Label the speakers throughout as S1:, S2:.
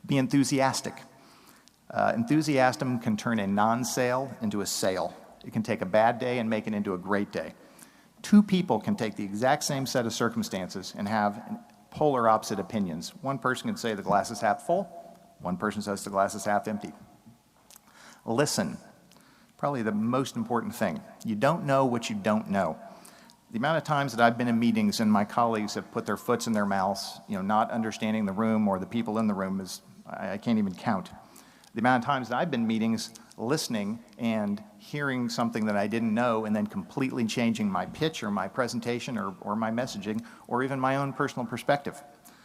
S1: Be enthusiastic. Enthusiasm can turn a non-sale into a sale. It can take a bad day and make it into a great day. Two people can take the exact same set of circumstances and have polar opposite opinions. One person can say the glass is half full. One person says the glass is half empty. Listen. Probably the most important thing. You don't know what you don't know. The amount of times that I've been in meetings and my colleagues have put their foots in their mouths, not understanding the room or the people in the room is, I can't even count. The amount of times that I've been in meetings listening and hearing something that I didn't know and then completely changing my pitch or my presentation or my messaging or even my own personal perspective.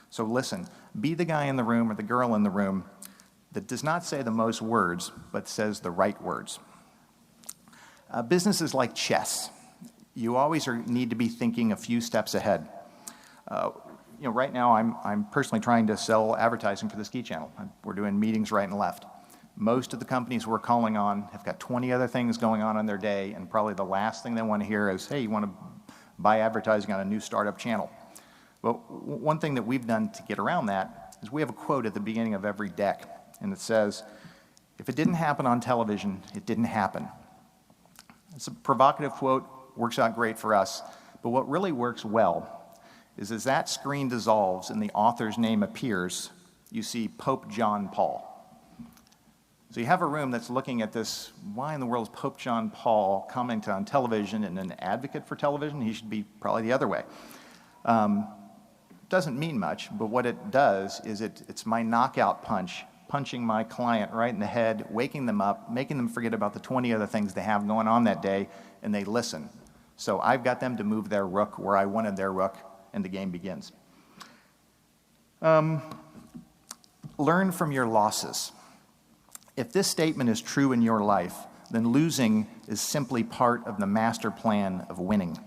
S1: So listen, be the guy in the room or the girl in the room that does not say the most words but says the right words. Business is like chess. You always need to be thinking a few steps ahead. Right now I'm personally trying to sell advertising for the Ski Channel. We're doing meetings right and left. Most of the companies we're calling on have got 20 other things going on in their day, and probably the last thing they want to hear is, hey, you want to buy advertising on a new startup channel. Well, one thing that we've done to get around that is we have a quote at the beginning of every deck, and it says, if it didn't happen on television, it didn't happen. It's a provocative quote, works out great for us, but what really works well is as that screen dissolves and the author's name appears, you see Pope John Paul. So you have a room that's looking at this, why in the world is Pope John Paul commenting on television and an advocate for television? He should be probably the other way. Doesn't mean much, but what it does is it's my knockout punch, punching my client right in the head, waking them up, making them forget about the 20 other things they have going on that day, and they listen. So I've got them to move their rook where I wanted their rook, and the game begins. Learn from your losses. If this statement is true in your life, then losing is simply part of the master plan of winning.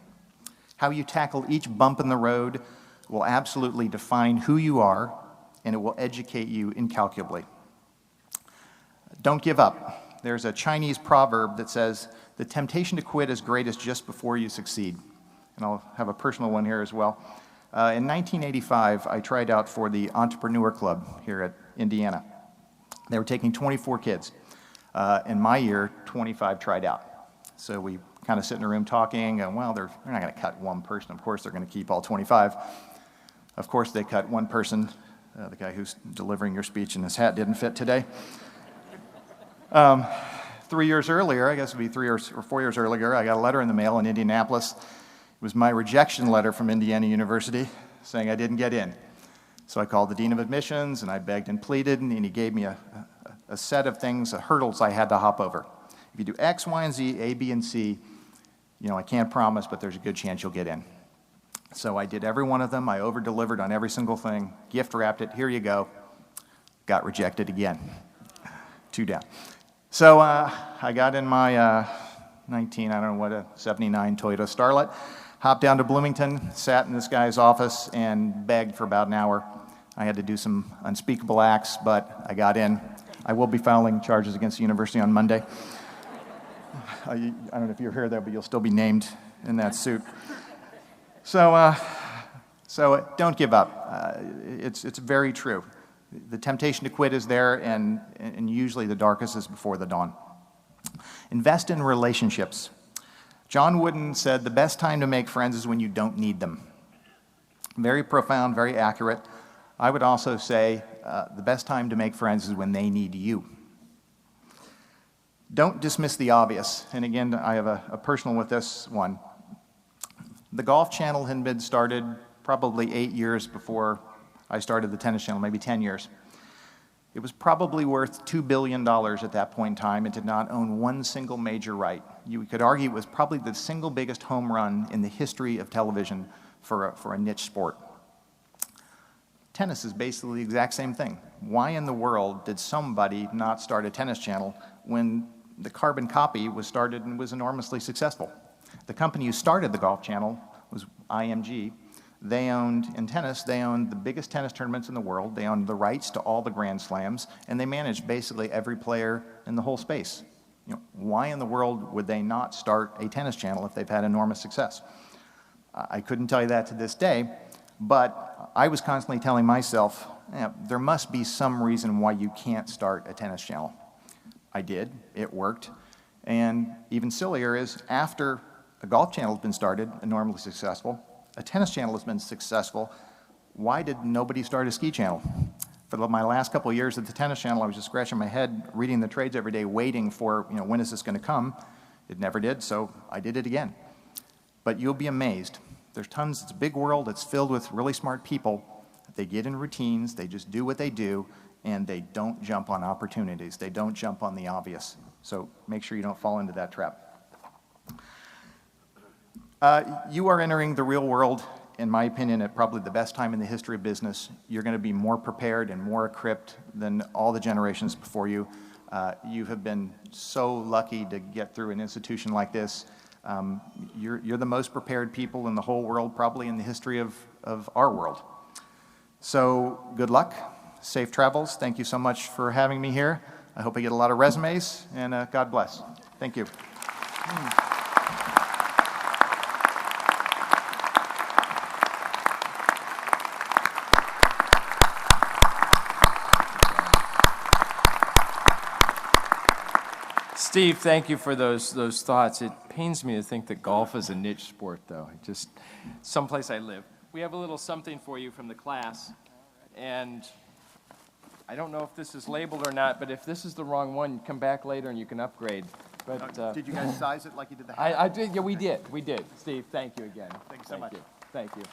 S1: How you tackle each bump in the road will absolutely define who you are, and it will educate you incalculably. Don't give up. There's a Chinese proverb that says, the temptation to quit is greatest just before you succeed. And I'll have a personal one here as well. In 1985, I tried out for the Entrepreneur Club here at Indiana. They were taking 24 kids. In my year, 25 tried out. So we kind of sit in a room talking, and well, they're not going to cut one person. Of course, they're going to keep all 25. Of course, they cut one person, the guy who's delivering your speech, and his hat didn't fit today. 3 years earlier, I guess it would be 3 or 4 years earlier, I got a letter in the mail in Indianapolis. It was my rejection letter from Indiana University saying I didn't get in. So I called the dean of admissions, and I begged and pleaded, and he gave me a set of things, hurdles I had to hop over. If you do X, Y, and Z, A, B, and C, I can't promise, but there's a good chance you'll get in. So I did every one of them. I over-delivered on every single thing, gift-wrapped it, here you go. Got rejected again. 2 down. So I got in my 79 Toyota Starlet, hopped down to Bloomington, sat in this guy's office, and begged for about an hour. I had to do some unspeakable acts, but I got in. I will be filing charges against the university on Monday. I don't know if you're here, though, but you'll still be named in that suit. So don't give up. It's very true. The temptation to quit is there, and usually the darkest is before the dawn. Invest in relationships. John Wooden said, the best time to make friends is when you don't need them. Very profound, very accurate. I would also say the best time to make friends is when they need you. Don't dismiss the obvious. And again, I have a personal with this one. The Golf Channel had been started probably 8 years before I started the Tennis Channel, maybe 10 years. It was probably worth $2 billion at that point in time. It did not own one single major right. You could argue it was probably the single biggest home run in the history of television for a niche sport. Tennis is basically the exact same thing. Why in the world did somebody not start a tennis channel when the carbon copy was started and was enormously successful? The company who started the Golf Channel was IMG. They owned, in tennis, they owned the biggest tennis tournaments in the world. They owned the rights to all the Grand Slams, and they managed basically every player in the whole space. Why in the world would they not start a tennis channel if they've had enormous success? I couldn't tell you that to this day, But I was constantly telling myself, there must be some reason why you can't start a tennis channel. I did. It worked. And even sillier is, after a golf channel has been started, enormously successful, a tennis channel has been successful, why did nobody start a ski channel? For my last couple of years at the tennis channel, I was just scratching my head, reading the trades every day, waiting for, when is this going to come? It never did, so I did it again. But you'll be amazed. There's tons, it's a big world, it's filled with really smart people. They get in routines, they just do what they do, and they don't jump on opportunities. They don't jump on the obvious. So make sure you don't fall into that trap. You are entering the real world, in my opinion, at probably the best time in the history of business. You're going to be more prepared and more equipped than all the generations before you. You have been so lucky to get through an institution like this. You're the most prepared people in the whole world, probably in the history of our world. So good luck, safe travels. Thank you so much for having me here. I hope I get a lot of resumes, and God bless. Thank you.
S2: Steve, thank you for those thoughts. It pains me to think that golf is a niche sport, though. Just someplace I live. We have a little something for you from the class, and I don't know if this is labeled or not, but if this is the wrong one, come back later and you can upgrade. But
S1: did you guys size it like you did the hat?
S2: I did. Yeah, we did. Steve, thank you again.
S1: Thanks so much.
S2: Thank you.